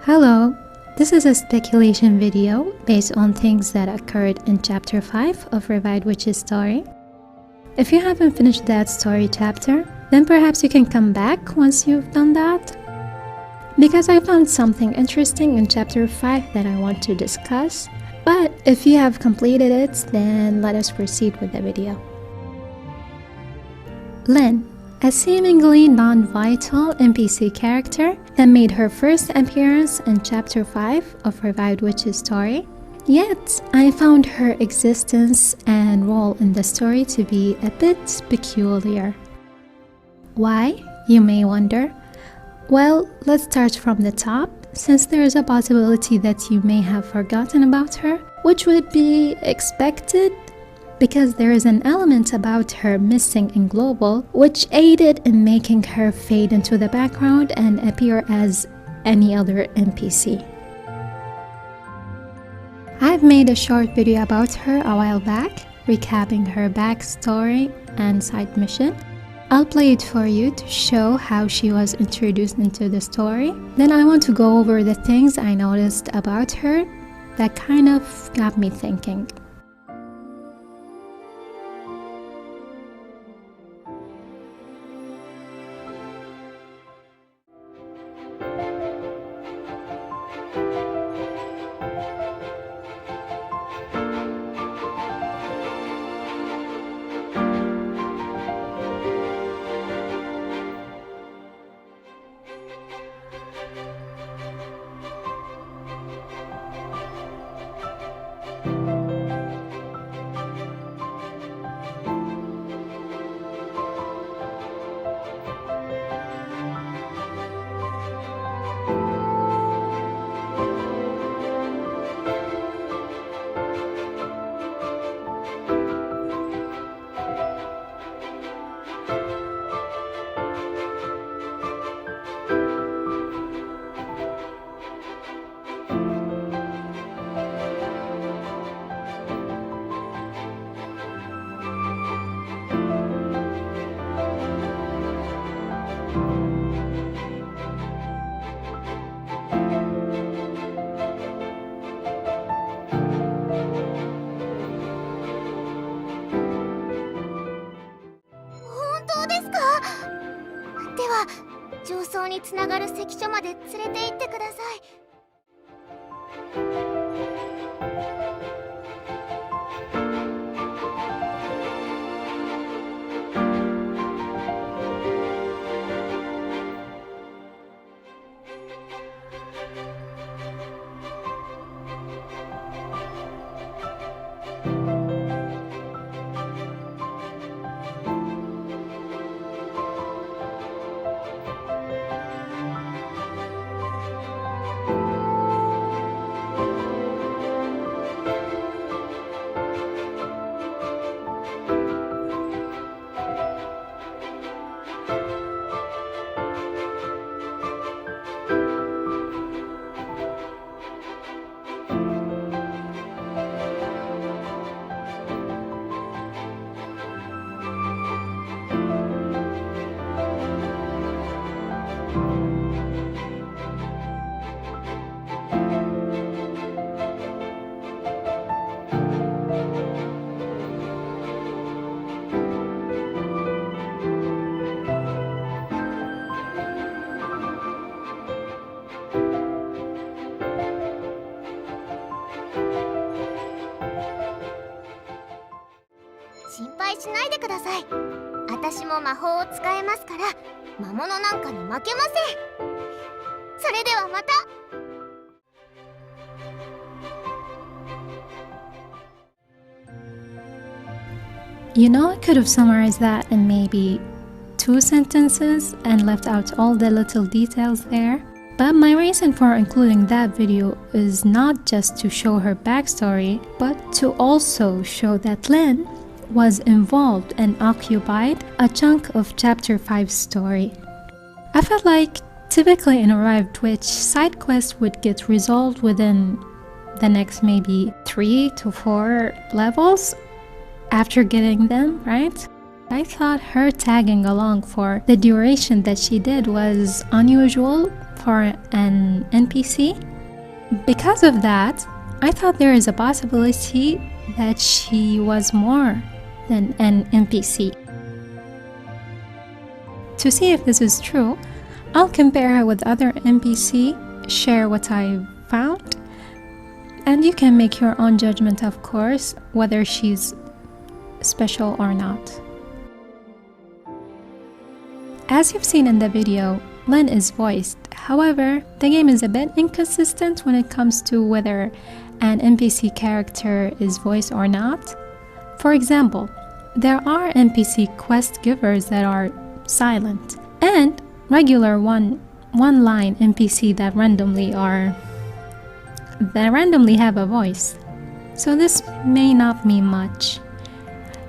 Hello, this is a speculation video based on things that occurred in chapter 5 of Revived Witch's story. If you haven't finished that story chapter, then perhaps you can come back once you've done that. Because I found something interesting in chapter 5 that I want to discuss. But if you have completed it, then let us proceed with the video. Lyne, a seemingly non-vital NPC character that made her first appearance in chapter 5 of Revived Witch's story. Yet, I found her existence and role in the story to be a bit peculiar. Why, you may wonder? Well, let's start from the top, since there is a possibility that you may have forgotten about her, which would be expected because there is an element about her missing in Global which aided in making her fade into the background and appear as any other NPC. I've made a short video about her a while back, recapping her backstory and side mission. I'll play it for you to show how she was introduced into the story. Then I want to go over the things I noticed about her that kind of got me thinking.上層につながる関所まで連れて行ってください。心配しないでください。私も魔法を使えますから、魔物なんかに負けません。それではまた。You know, I could have summarized that in maybe 2 sentences and left out all the little details there. But my reason for including that video is not just to show her backstory, but to also show that Lyne was involved and occupied a chunk of chapter 5's story. I felt like typically in Revived Witch, side quests would get resolved within the next maybe 3 to 4 levels after getting them, right? I thought her tagging along for the duration that she did was unusual for an NPC. Because of that, I thought there is a possibility that she was more than an NPC. To see if this is true, I'll compare her with other NPC, share what I found, and you can make your own judgment, of course, whether she's special or not. As you've seen in the video, Lyne is voiced. However, the game is a bit inconsistent when it comes to whether an NPC character is voiced or not. For example, there are NPC quest givers that are silent, and regular one-line NPC that randomly have a voice. So this may not mean much.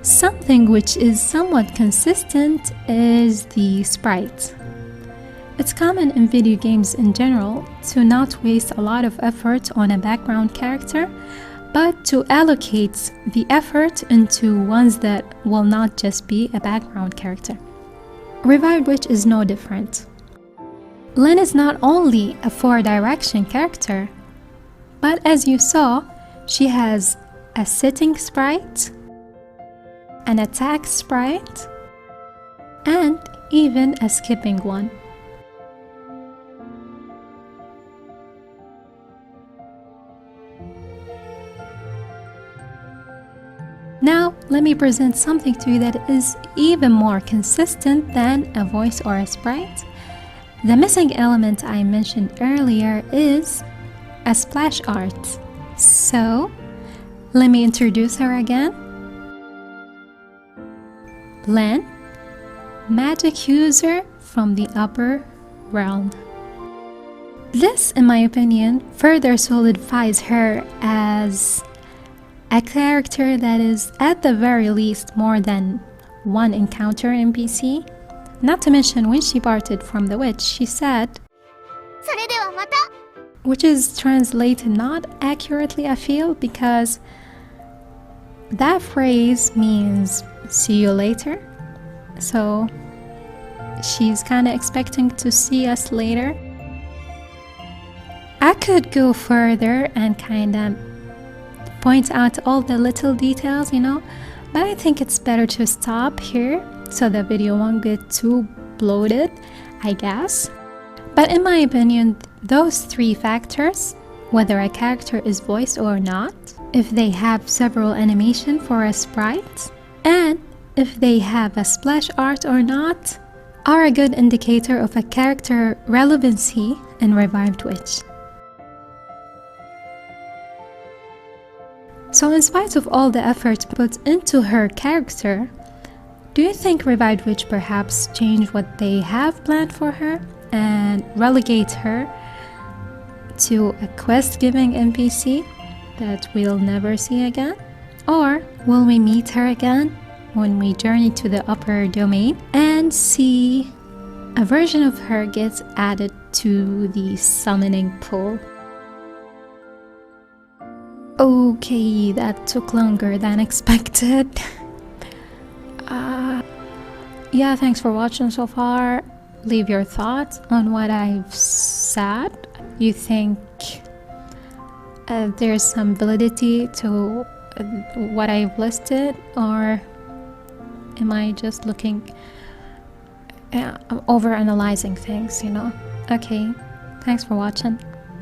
Something which is somewhat consistent is the sprites. It's common in video games in general to not waste a lot of effort on a background character, but to allocate the effort into ones that will not just be a background character. Revived Witch is no different. Lyne is not only a 4-direction character, but as you saw, she has a sitting sprite, an attack sprite, and even a skipping one. Now, let me present something to you that is even more consistent than a voice or a sprite. The missing element I mentioned earlier is a splash art. So, let me introduce her again. Lyne, magic user from the upper realm. This, in my opinion, further solidifies her as a character that is at the very least more than one encounter NPC. Not to mention when she parted from the witch, she said, それではまた which is translated not accurately, I feel, because that phrase means see you later. So she's kind of expecting to see us later. I could go further and kind of point out all the little details, but I think it's better to stop here so the video won't get too bloated, I guess. But in my opinion, those 3 factors, whether a character is voiced or not, if they have several animation for a sprite, and if they have a splash art or not, are a good indicator of a character relevancy in Revived Witch. So in spite of all the effort put into her character, do you think Revived Witch perhaps change what they have planned for her and relegate her to a quest-giving NPC that we'll never see again? Or will we meet her again when we journey to the upper domain and see a version of her gets added to the summoning pool? Okay, that took longer than expected. Yeah, thanks for watching so far. Leave your thoughts on what I've said. You think there's some validity to what I've listed, or am I just looking over analyzing things, Okay, thanks for watching.